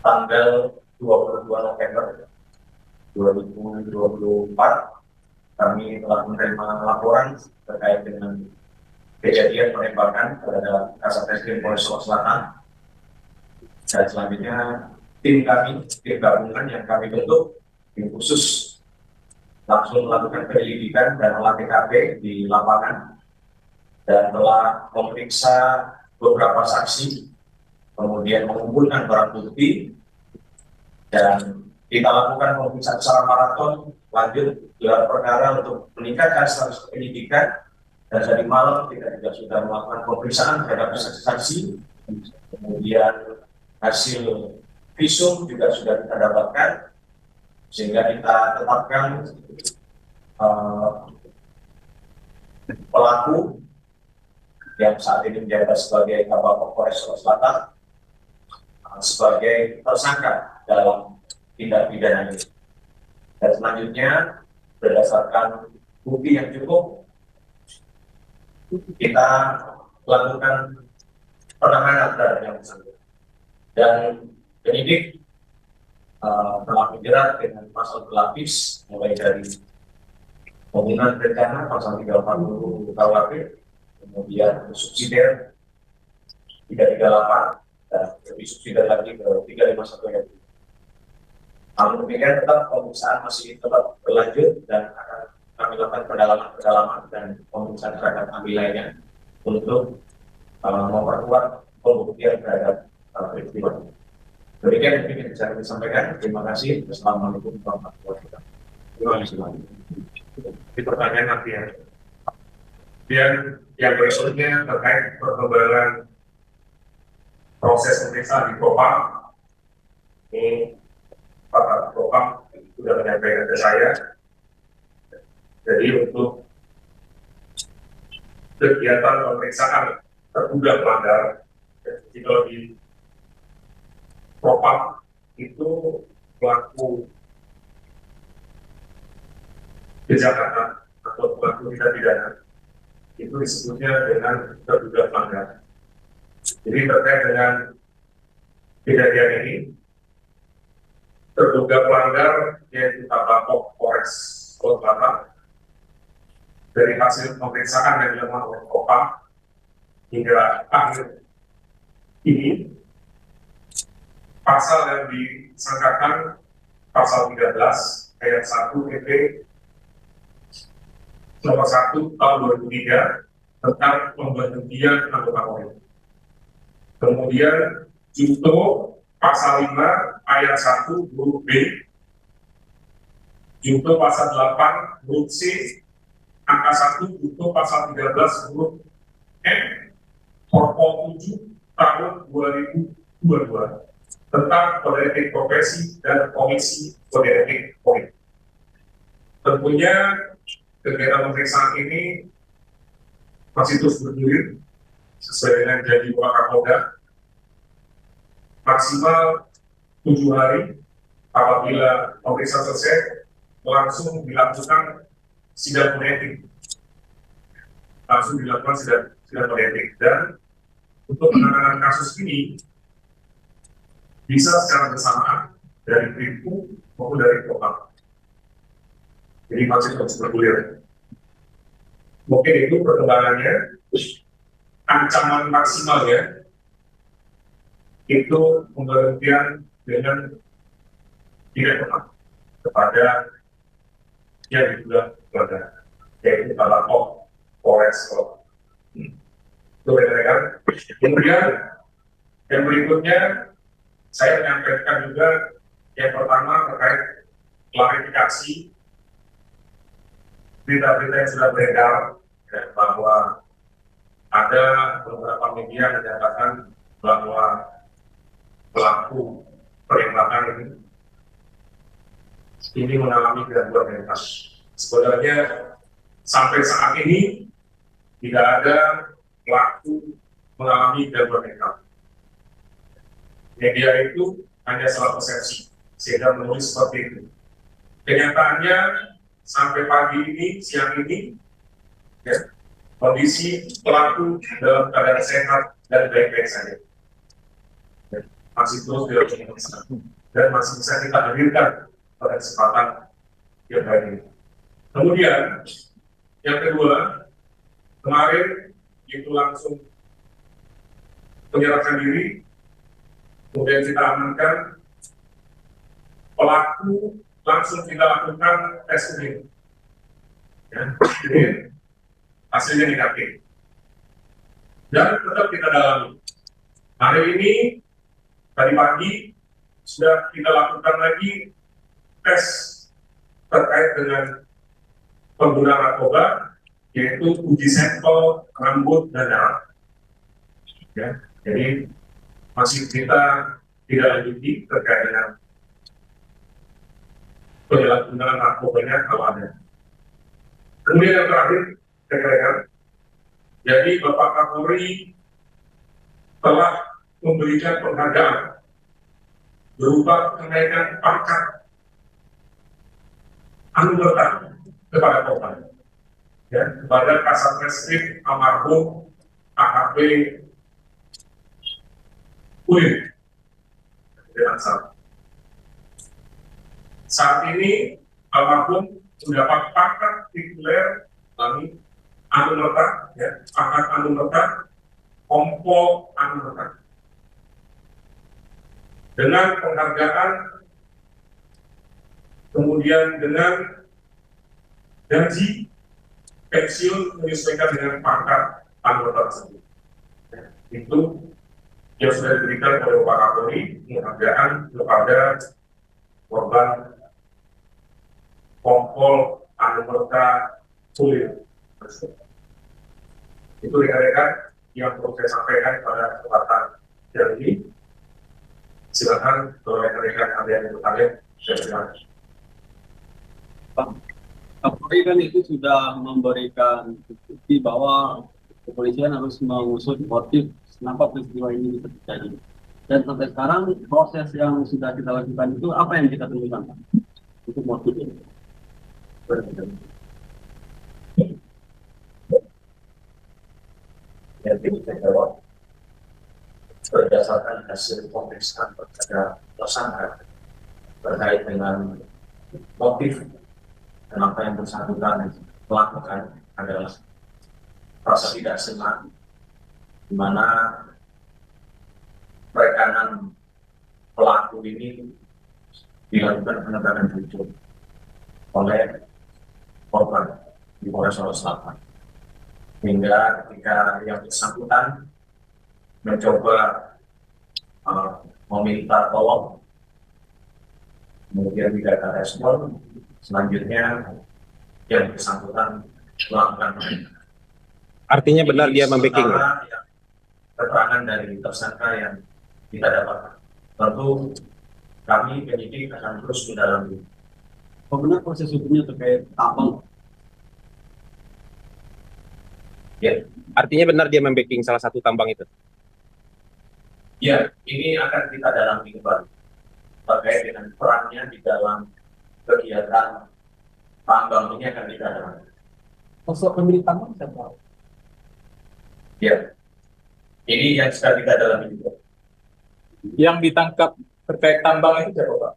tanggal 22 November 2024 kami telah menerima laporan terkait dengan kejadian penembakan terhadap Kasat Reskrim Polres Solo Selatan. Dan selanjutnya tim gabungan yang kami bentuk, tim khusus, langsung melakukan penyelidikan dan olah TKP di lapangan dan telah memeriksa beberapa saksi, kemudian mengumpulkan barang bukti, dan kita lakukan pemeriksaan secara maraton lanjut gelar perkara untuk meningkatkan status penyidikan. Dan tadi malam kita juga sudah melakukan pemeriksaan terhadap saksi-saksi, kemudian hasil visum juga sudah kita dapatkan, sehingga kita tetapkan pelaku yang saat ini menjabat sebagai Kabak Polres Solo Selatan sebagai tersangka dalam tindak pidana ini. Dan selanjutnya berdasarkan bukti yang cukup, kita lakukan penahanan terhadap yang bersangkutan. Dan penyidik telah menjerat dengan pasal berlapis mulai dari pembunuhan berencana pasal 340 KUHP, kemudian subsidiar 338 dan lebih subsidiar lagi ke 351 yang namun demikian tetap pemeriksaan masih tetap berlanjut dan akan kami lakukan pendalaman dan pemeriksaan terhadap kami lainnya untuk memperkuat pembuktian terhadap peristiwa ini. Demikian yang ingin saya sampaikan. Terima kasih. Assalamualaikum warahmatullahi wabarakatuh. Di pertanyaan nanti ya. Dan yang berikutnya terkait perkembangan proses pemeriksaan di Propam. Ini Pak Propam sudah menyampaikan ke saya. Jadi untuk kegiatan pemeriksaan terduga pelanggar, kalau di Propam itu pelaku kejahatan atau pelaku tindak pidana itu disebutnya dengan terduga pelanggar. Jadi terkait dengan kejadian ini, terduga pelanggar yaitu Kabak Polres Solo Selatan dari hasil pemeriksaan yang dilakukan oleh Propam hingga akhir ini, pasal yang disangkakan pasal 13 ayat 1 EP nomor 1 tahun 2003 tentang pemberhentian anggota Polri. Kemudian junto pasal 5 ayat 1 huruf B, junto pasal 8 huruf C, angka 1 junto pasal 13 huruf M, Perpol 7 tahun 2022 tentang kode etik profesi dan komisi kode etik Polri. Tentunya kegiatan pemeriksaan ini masih terus bergulir sesuai dengan janji Bapak Kapolda, maksimal 7 hari. Apabila pemeriksaan selesai, langsung dilakukan sidang kode etik. Dan untuk penanganan kasus ini bisa secara bersamaan dari Brimob maupun dari Propam. Jadi masih terus bergulir. Mungkin itu perkembangannya. Ancaman maksimalnya itu pemberhentian dengan tidak pernah kepada yang diduga pelanggar, yaitu Kabak Polres Solo. Itu rekan-rekan. Kemudian yang berikutnya saya menyampaikan juga yang pertama terkait klarifikasi berita-berita yang sudah beredar ya, bahwa ada beberapa media yang menyatakan bahwa pelaku penembakan ini mengalami gangguan mental. Sebenarnya sampai saat ini tidak ada pelaku mengalami gangguan mental. Media itu hanya salah persepsi sehingga menulis seperti itu. Kenyataannya sampai pagi ini, siang ini, ya, kondisi pelaku dalam keadaan sehat dan baik-baik saja. masih terus dilakukan dan masih bisa kita hadirkan pada kesempatan yang baik ini. Kemudian yang kedua, kemarin itu langsung menyerahkan diri, kemudian kita amankan pelaku, langsung kita lakukan tes urin. Ya, jadi hasilnya negatif. Dan tetap kita dalami. Hari ini, tadi pagi, sudah kita lakukan lagi tes terkait dengan pengguna narkoba, yaitu uji sampel rambut dan darah. Ya, jadi masih kita tidak lanjuti terkait dengan penyalahgunaan narkobanya kalau ada. Kemudian yang terakhir, rekan-rekan, jadi Bapak Kapolri telah memberikan penghargaan berupa kenaikan pangkat anugerah kepada korban, ya, kepada Kasat Reskrim almarhum AKP Uin. Saat ini almarhum mendapat pangkat tituler kami anumerta, ya, pangkat anumerta, kompol anumerta. Dengan penghargaan, kemudian dengan gaji pensiun menyesuaikan dengan pangkat anumerta tersebut. Ya, itu yang sudah diberikan oleh Bapak Kapolri, penghargaan kepada korban kompol anumerta Sulir. Itu rekan-rekan yang perlu saya sampaikan pada kesempatan hari ini. Silakan kalau rekan-rekan ada yang bertanya, saya silakan. Pak Kapolri kan itu sudah memberikan bukti bahwa kepolisian harus mengusut motif kenapa peristiwa ini bisa terjadi. Dan sampai sekarang proses yang sudah kita lakukan itu apa yang kita temukan, Pak, untuk motif ini? Yang kita jawab berdasarkan hasil pemeriksaan pada tersangka terkait dengan motif kenapa yang bersangkutan melakukan adalah rasa tidak senang, di mana rekanan pelaku ini dilakukan penegakan hukum oleh korban di Polres Solo Selatan, hingga ketika yang bersangkutan mencoba meminta tolong, kemudian tidak ada respon, selanjutnya yang bersangkutan melakukan. Artinya benar dia membacking. Keterangan dari tersangka yang kita dapatkan, tentu kami penyidik akan terus mendalami. Benar proses hukumnya terkait tambang? Ya, Artinya benar dia membacking salah satu tambang itu. ya, ini akan kita dalami kembali terkait dengan perannya di dalam kegiatan tambang ini akan kita dalami. Sosok pemilik tambang siapa? Ya, ini yang sedang kita dalami juga. Yang ditangkap terkait tambang itu siapa, Pak?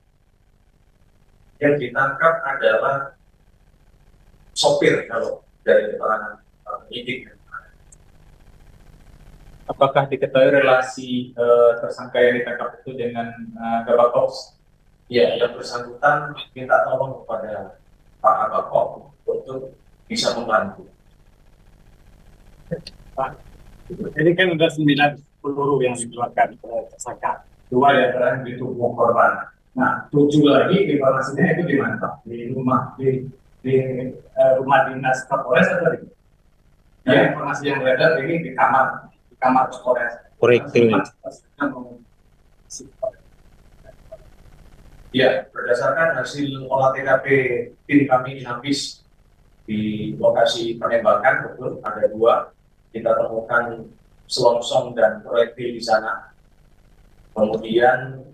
Yang ditangkap adalah sopir kalau dari keterangan penyidik. Apakah diketahui relasi tersangka yang ditangkap itu dengan Kabak Ops? Ya, yang bersangkutan minta tolong kepada Pak Kabak untuk bisa membantu. Pak, ini kan udah 9 peluru yang dikeluarkan oleh tersangka. 2 Yang di tubuh korban. Nah, 7 lagi informasinya itu di mana, Pak? Di rumah rumah dinas Kapolres atau di? Ya, informasi yang beredar ini di kamar Kapolres. Korektilnya. Ya, berdasarkan hasil olah TKP tim kami Inavis di lokasi penembakan, betul ada 2. Kita temukan selongsong dan proyektil di sana. Kemudian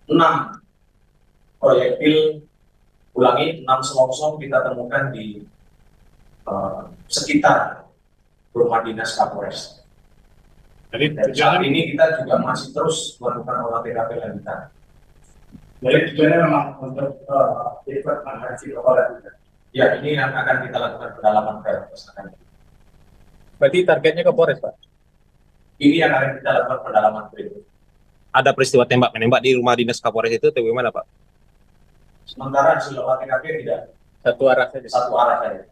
6 proyektil, 6 selongsong kita temukan di sekitar rumah dinas Kapolres. Jadi Dan saat ini kita juga masih terus melakukan olah TKP lanjutan. jadi tujuannya memang untuk ikut mengatasi kapolres. Ya, ini yang akan kita lakukan pendalaman ke tersangka. Berarti targetnya Kapolres, Pak. Ini yang akan kita lakukan pendalaman berikut. Ada peristiwa tembak-menembak di rumah dinas Kapolres itu atau gimana, Pak? Sementara hasil olah TKP tidak Satu arah saja. satu arah saja.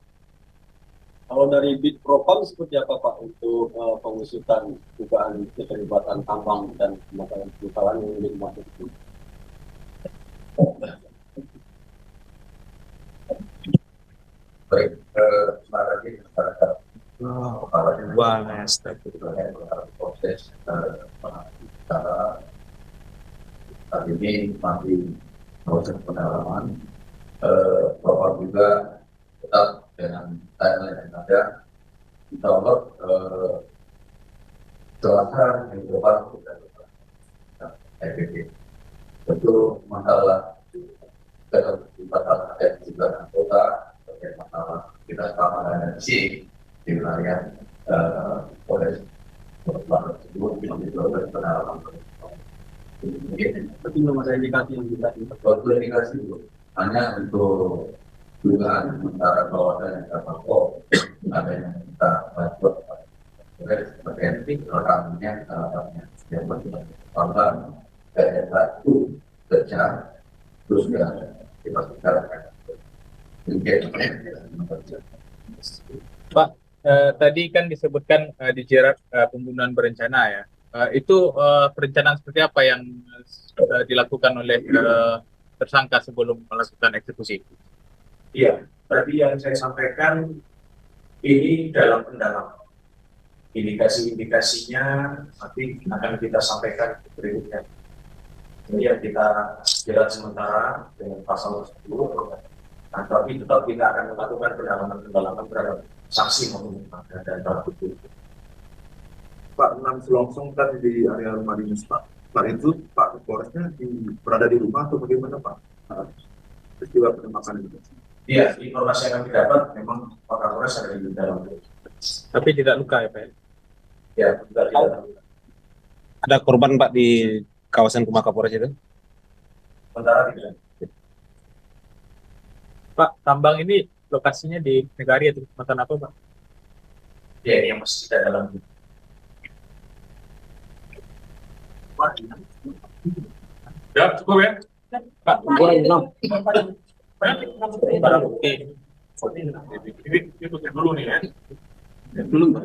Kalau dari Bid Propam seperti apa Pak untuk pengusutan dugaan keterlibatan tambang dan kebakaran yang di rumah itu? Baik, terima kasih masyarakat. Proses saat ini masih proses pendalaman. Bapak juga tetap dengan timeline yang ada. Insya Allah Selasa yang depan kita efektif. Tentu masalah keterlibatan ada juga anggota, masalah kita keamanan dan sih di wilayah Polres Barat tersebut proses pendalaman. Tapi belum ada indikasi yang bisa Suatu indikasi belum. Hanya untuk dugaan sementara bahwasannya terpaksa adanya kita bantuan seperti rekamnya yang berkembang dari satu kerja terus dipastikan Pak, tadi kan disebutkan dijerat pembunuhan berencana ya. Itu perencanaan seperti apa yang dilakukan oleh tersangka sebelum melakukan eksekusi? Iya, tadi yang saya sampaikan ini dalam pendalaman. Indikasi-indikasinya nanti akan kita sampaikan berikutnya. Jadi yang kita jerat sementara dengan pasal tersebut, nah, tapi tetap kita akan melakukan pendalaman terhadap saksi maupun dan barang bukti. Pak, 6 selongsong kan di area rumah dinas Pak. Pak itu Pak Kapolresnya berada di rumah atau bagaimana Pak? Peristiwa penembakan itu. Iya, informasi yang kami dapat memang Pak Kapolres ada di dalam. Tapi tidak luka ya Pak? Ya, tidak dalam. Ada korban, Pak, di kawasan rumah Kapolres itu? Sementara tidak. Pak, tambang ini lokasinya di Negari atau Kecamatan apa Pak? Ya, ini yang masih tidak dalam. Ya, cukup ya. Pak, kurang 6. barang bukti. Ini tutup dulu nih ya. Belum Pak.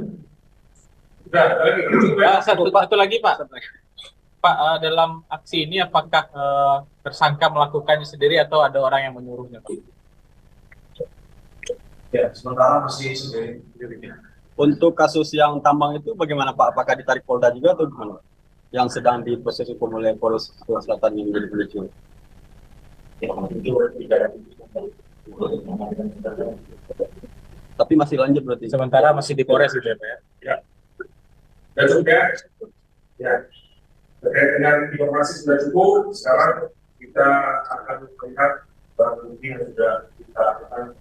Udah, lagi. Cukup ya. Satu lagi Pak. Pak, dalam aksi ini apakah tersangka melakukannya sendiri atau ada orang yang menyuruhnya Pak? Ya, sementara masih sendiri. Untuk kasus yang tambang itu bagaimana Pak? Apakah ditarik Polda juga atau gimana? Yang sedang diproses hukum oleh Polres Sulawesi Selatan yang menjadi pemicu. Ya, itu tidak. Tapi masih lanjut berarti. Sementara masih di Polres gitu ya Pak ya? Ya. Sudah cukup ya. Ya. Terkait dengan informasi sudah cukup. Sekarang kita akan melihat barang bukti yang sudah kita lakukan.